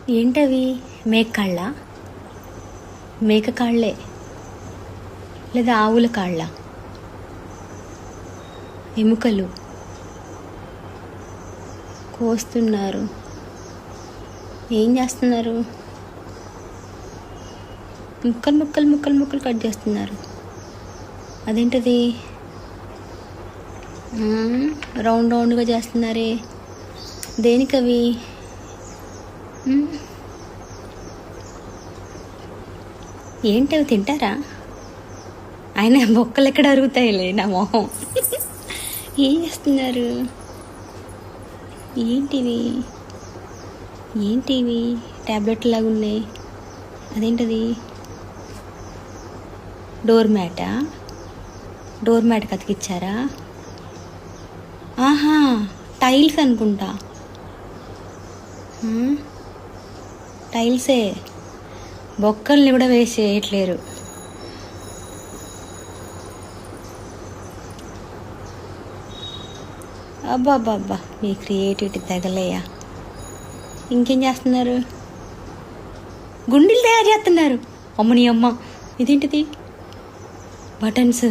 ఏంటవి? మేక కాళ్ళ? మేక కాళ్ళే లేదా ఆవుల కాళ్ళ? ఎముకలు కోస్తున్నారు. ఏం చేస్తున్నారు? ముక్కలు ముక్కలు ముక్కలు ముక్కలు కట్ చేస్తున్నారు. అదేంటది? రౌండ్ రౌండ్గా చేస్తున్నారే, దేనికవి? ఏంటవి తింటారా? ఆయన బొక్కలు ఎక్కడ అరుగుతాయిలే నా మొహం. ఏం చేస్తున్నారు? ఏంటివి ఏంటివి ట్యాబ్లెట్ లాగా ఉన్నాయి? అదేంటది? డోర్ మ్యాటా? డోర్ మ్యాట్ కతికిచ్చారా? ఆహా, టైల్స్ అనుకుంటా. టైల్సే, బొక్కల్ని కూడా వేస్ట్ చేయట్లేరు. అబ్బా అబ్బా అబ్బా, మీ క్రియేటివిటీ తగలేయా. ఇంకేం చేస్తున్నారు? గుండీలు తయారు చేస్తున్నారు. అమ్మని అమ్మ, ఇదేంటిది? బటన్స్.